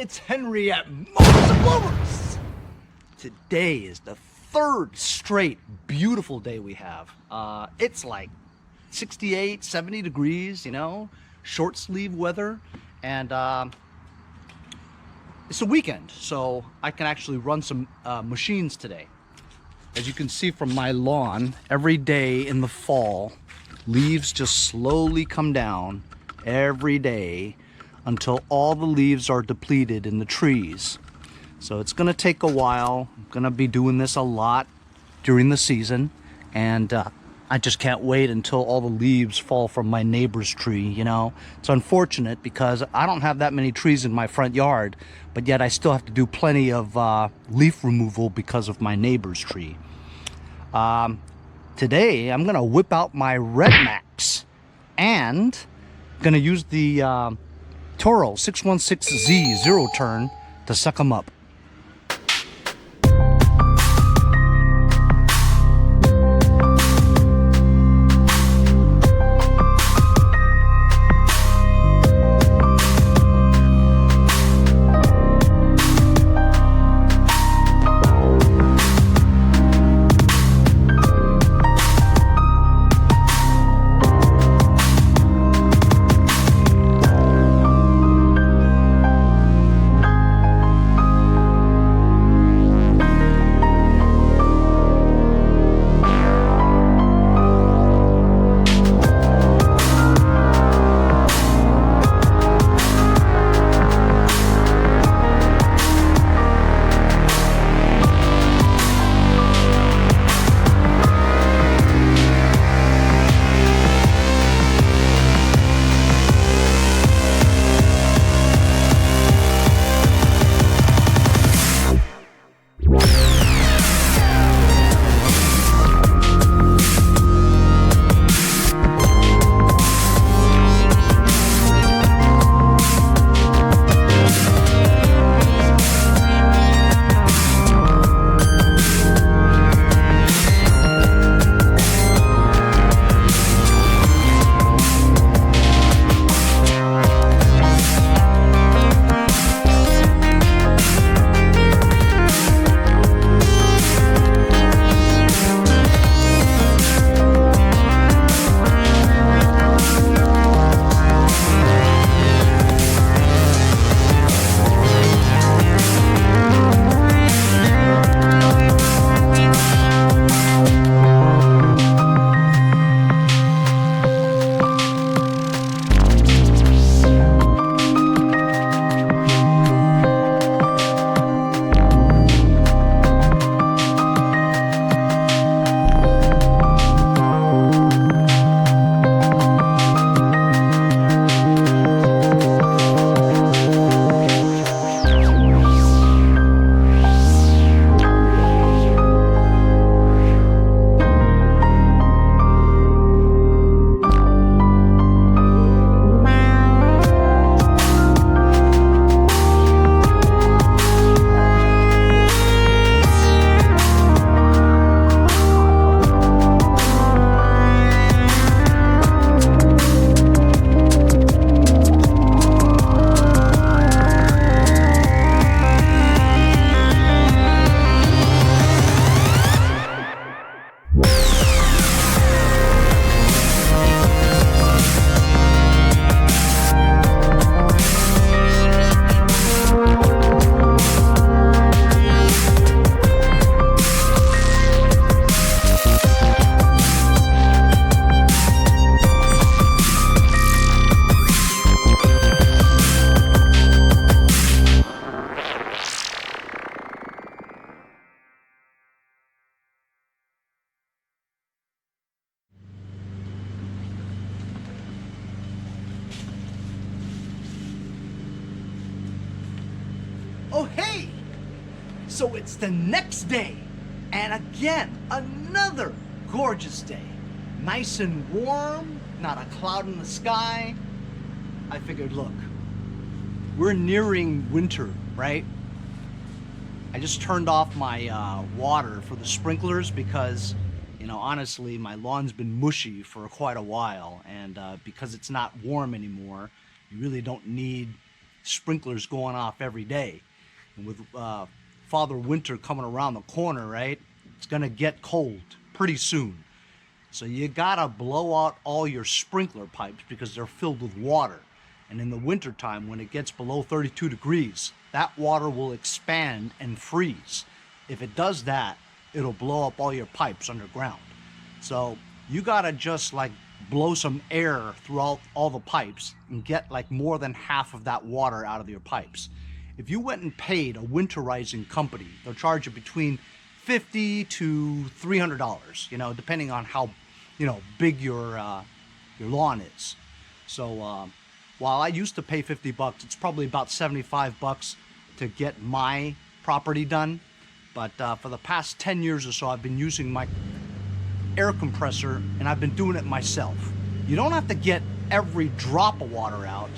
it's Henry at Mowers. Today is the third straight beautiful day we have. It's like 68, 70 degrees, you know, short sleeve weather, and it's a weekend, so I can actually run some machines today. As you can see from my lawn, every day in the fall, leaves just slowly come down every day until all the leaves are depleted in the trees. So it's gonna take a while. I'm gonna be doing this a lot during the season, and I just can't wait until all the leaves fall from my neighbor's tree, you know. It's unfortunate because I don't have that many trees in my front yard, but yet I still have to do plenty of leaf removal because of my neighbor's tree. Today I'm gonna whip out my Rednecks and gonna use the Toro 616Z zero turn to suck them up. Oh, hey! So it's the next day, and again, another gorgeous day. Nice and warm, not a cloud in the sky. I figured, look, we're nearing winter, right? I just turned off my water for the sprinklers because, you know, honestly, my lawn's been mushy for quite a while, and because it's not warm anymore, you really don't need sprinklers going off every day. And with Father Winter coming around the corner, right, it's gonna get cold pretty soon. So you gotta blow out all your sprinkler pipes because they're filled with water. And in the winter time, when it gets below 32 degrees, that water will expand and freeze. If it does that, it'll blow up all your pipes underground. So you gotta just like blow some air throughout all the pipes and get like more than half of that water out of your pipes. If you went and paid a winterizing company, they'll charge you between $50 to $300, you know, depending on how, you know, big your lawn is. So while I used to pay 50 bucks, it's probably about 75 bucks to get my property done. But for the past 10 years or so, I've been using my air compressor, and I've been doing it myself. You don't have to get every drop of water out,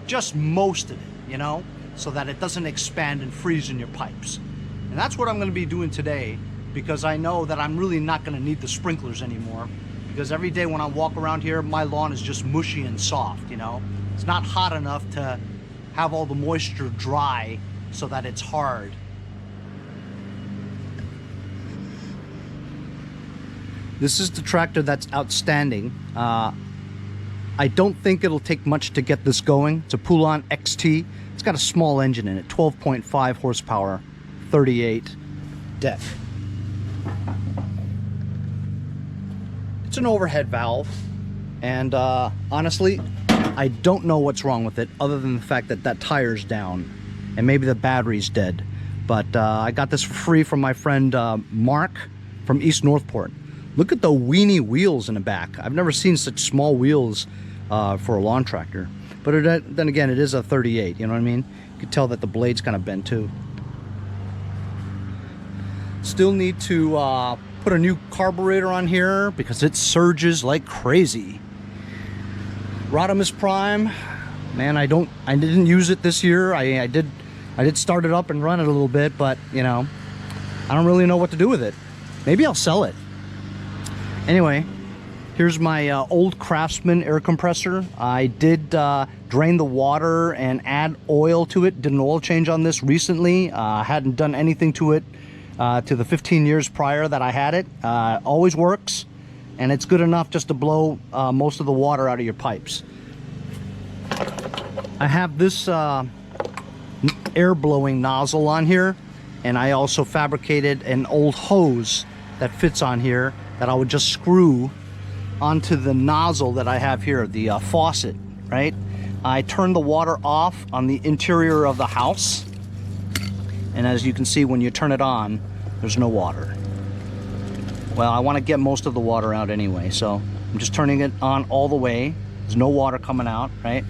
just most of it, you know, so that it doesn't expand and freeze in your pipes. And that's what I'm going to be doing today, because I know that I'm really not going to need the sprinklers anymore, because every day when I walk around here, my lawn is just mushy and soft, you know. It's not hot enough to have all the moisture dry so that it's hard. This is the tractor that's outstanding. I don't think it'll take much to get this going. It's a Poulon XT. It's got a small engine in it, 12.5 horsepower, 38 deck. It's an overhead valve, and honestly, I don't know what's wrong with it other than the fact that that tire's down and maybe the battery's dead. But I got this for free from my friend Mark from East Northport. Look at the weenie wheels in the back. I've never seen such small wheels for a lawn tractor. But then again, it is a 38, you know what I mean? You can tell that the blade's kind of bent too. Still need to put a new carburetor on here because it surges like crazy. Rodimus Prime, man, I didn't use it this year. I did start it up and run it a little bit, but you know, I don't really know what to do with it. Maybe I'll sell it. Anyway, here's my old Craftsman air compressor. I did drain the water and add oil to it. Did an oil change on this recently. Hadn't done anything to it to the 15 years prior that I had it. Always works, and it's good enough just to blow most of the water out of your pipes. I have this air blowing nozzle on here, and I also fabricated an old hose that fits on here that I would just screw onto the nozzle that I have here, the faucet, right? I turned the water off on the interior of the house, and as you can see, when you turn it on, there's no water. Well, I want to get most of the water out anyway, so I'm just turning it on all the way. There's no water coming out, right?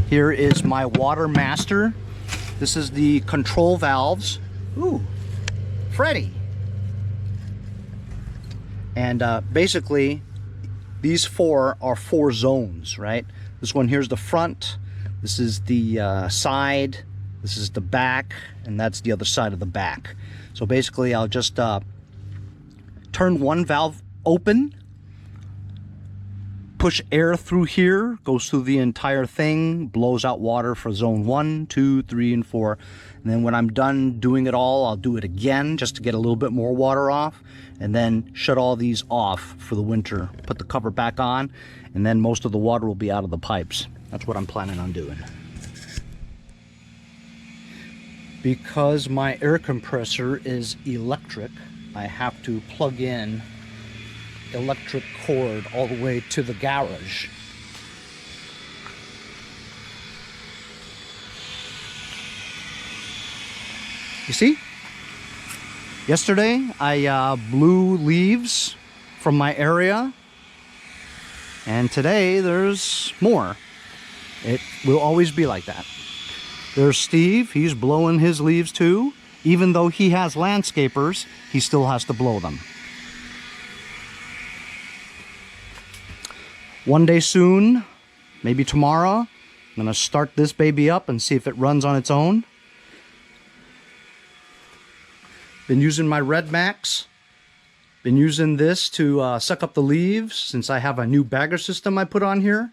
Here is my water master. This is the control valves. Ooh, Freddy. And basically, these four are 4 zones, right? This one here's the front, this is the side, this is the back, and that's the other side of the back. So basically, I'll just turn one valve open, push air through here, goes through the entire thing, blows out water for zone 1, 2, 3, and 4. And then when I'm done doing it all, I'll do it again just to get a little bit more water off, and then shut all these off for the winter. Put the cover back on, and then most of the water will be out of the pipes. That's what I'm planning on doing. Because my air compressor is electric, I have to plug in electric cord all the way to the garage. You see? Yesterday I blew leaves from my area, and today there's more. It will always be like that. There's Steve, he's blowing his leaves too. Even though he has landscapers, he still has to blow them. One day soon, maybe tomorrow, I'm gonna start this baby up and see if it runs on its own. Been using my Red Max. Been using this to suck up the leaves since I have a new bagger system I put on here.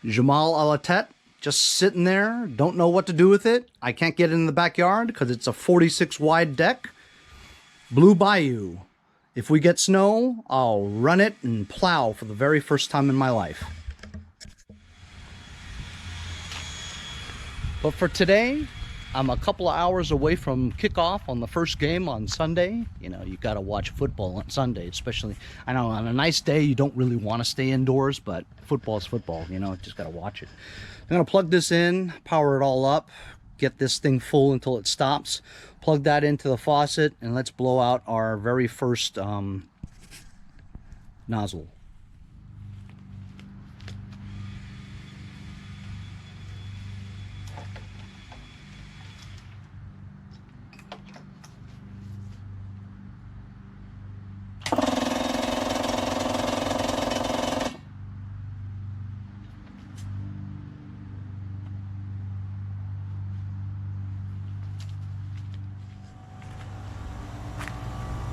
Jamal a la tête. just sitting there, don't know what to do with it. I can't get it in the backyard because it's a 46 wide deck. Blue Bayou. If we get snow, I'll run it and plow for the very first time in my life. But for today, I'm a couple of hours away from kickoff on the first game on Sunday. You know, you got to watch football on Sunday, especially. I know on a nice day, you don't really want to stay indoors, but football is football, you know, just got to watch it. I'm going to plug this in, power it all up, get this thing full until it stops, plug that into the faucet, and let's blow out our very first nozzle.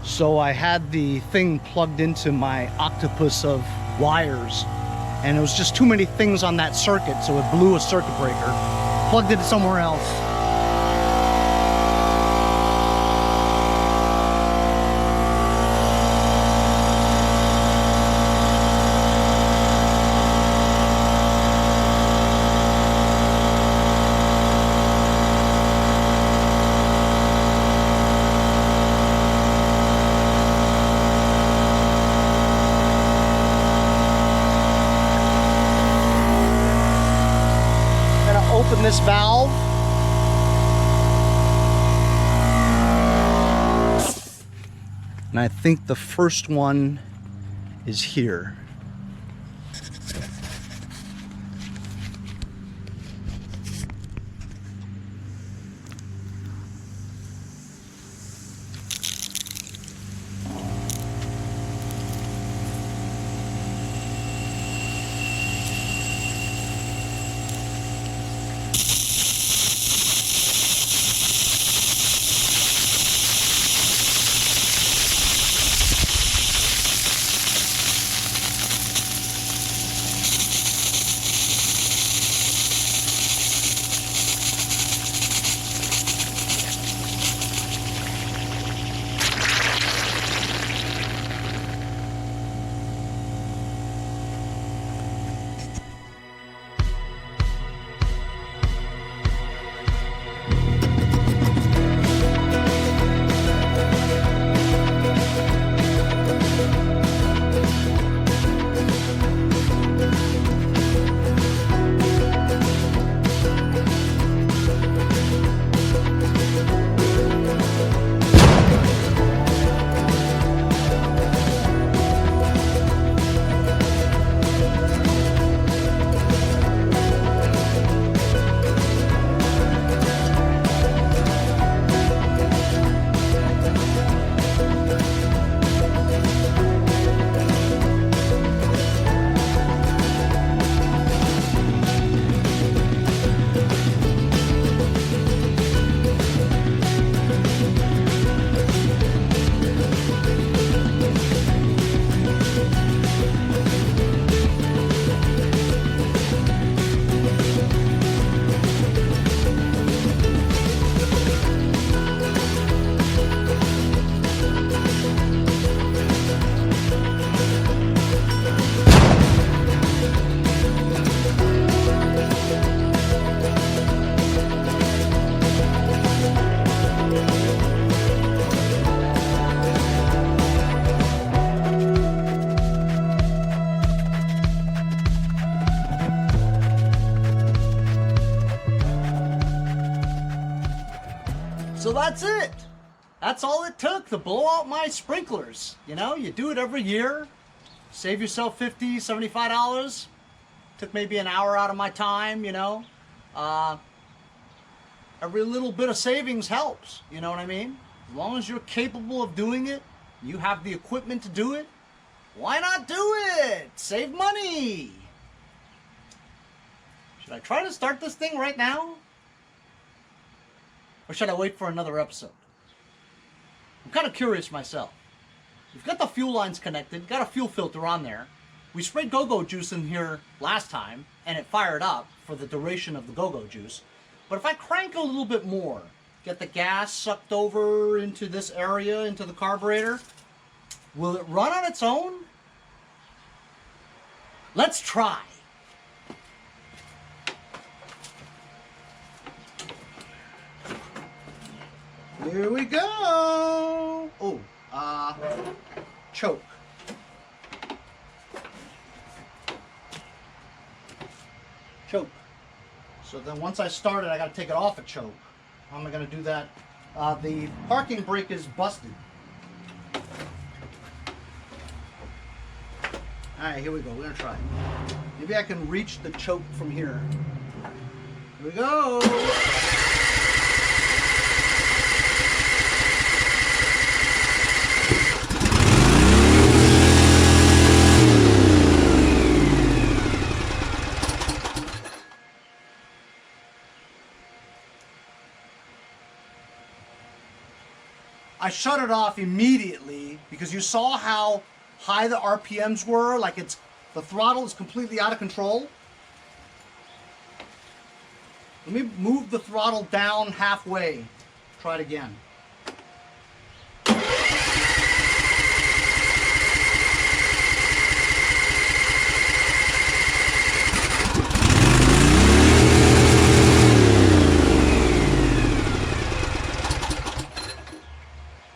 So I had the thing plugged into my octopus of wires, and it was just too many things on that circuit, so it blew a circuit breaker. Plugged it somewhere else. Open this valve. And I think the first one is here. So that's it. That's all it took to blow out my sprinklers. You know, you do it every year. Save yourself $50, $75. Took maybe an hour out of my time, you know. Every little bit of savings helps, you know what I mean? As long as you're capable of doing it, you have the equipment to do it, why not do it? Save money. Should I try to start this thing right now? Or should I wait for another episode? I'm kind of curious myself. We've got the fuel lines connected, got a fuel filter on there. We sprayed go-go juice in here last time, and it fired up for the duration of the go-go juice. But if I crank a little bit more, get the gas sucked over into this area, into the carburetor, will it run on its own? Let's try. Here we go. Oh, choke. Choke. So then once I start it, I got to take it off a choke. How am I going to do that? The parking brake is busted. Alright, here we go. We're going to try it. Maybe I can reach the choke from here. Here we go. I shut it off immediately because you saw how high the RPMs were, like the throttle is completely out of control. Let me move the throttle down halfway. Try it again.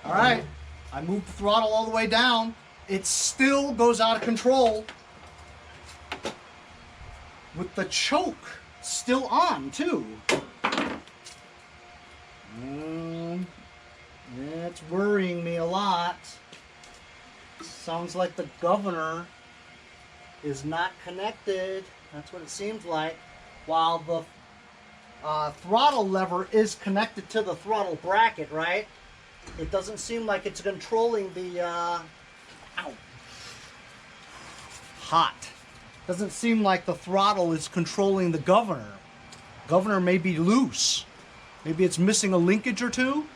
All right, I moved the throttle all the way down. It still goes out of control with the choke still on too. It's worrying me a lot. Sounds like the governor is not connected. That's what it seems like. While the throttle lever is connected to the throttle bracket, right? It doesn't seem like it's controlling the, ow, hot. Doesn't seem like the throttle is controlling the governor. Governor may be loose. Maybe it's missing a linkage or two.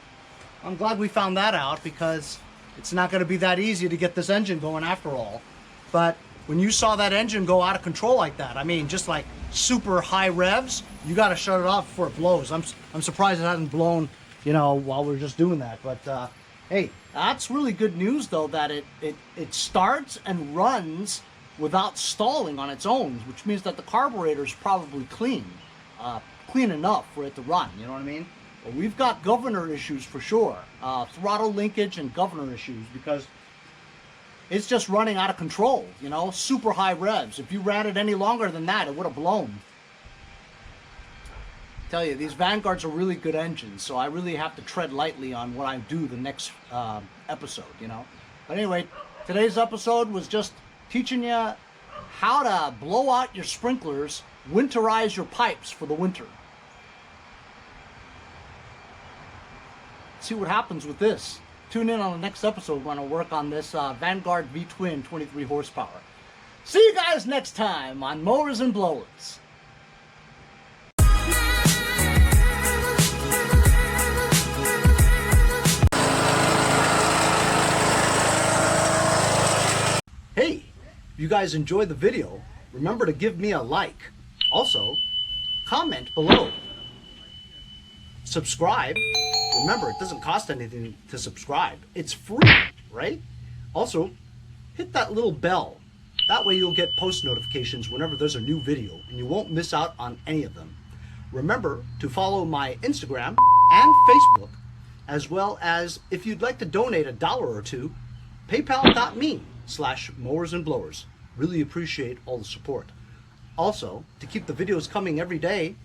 I'm glad we found that out because it's not going to be that easy to get this engine going after all. But when you saw that engine go out of control like that, I mean, just like super high revs, you got to shut it off before it blows. I'm surprised it hasn't blown, you know, while we're just doing that. But hey, that's really good news though, that it starts and runs without stalling on its own, which means that the carburetor is probably clean, clean enough for it to run. You know what I mean? But we've got governor issues for sure, throttle linkage and governor issues, because it's just running out of control. You know, super high revs. If you ran it any longer than that, it would have blown. Tell you, these Vanguards are really good engines, so I really have to tread lightly on what I do the next episode, you know. But anyway, today's episode was just teaching you how to blow out your sprinklers, winterize your pipes for the winter. See what happens with this. Tune in on the next episode when I work on this Vanguard V-Twin 23 horsepower. See you guys next time on Mowers and Blowers. Hey, if you guys enjoyed the video, remember to give me a like. Also, comment below. Subscribe. Remember, it doesn't cost anything to subscribe. It's free, right? Also, hit that little bell. That way you'll get post notifications whenever there's a new video, and you won't miss out on any of them. Remember to follow my Instagram and Facebook, as well as if you'd like to donate $1 or $2, paypal.me/mowersandblowers. Really appreciate all the support. Also, to keep the videos coming every day,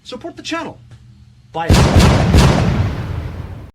support the channel. Bye.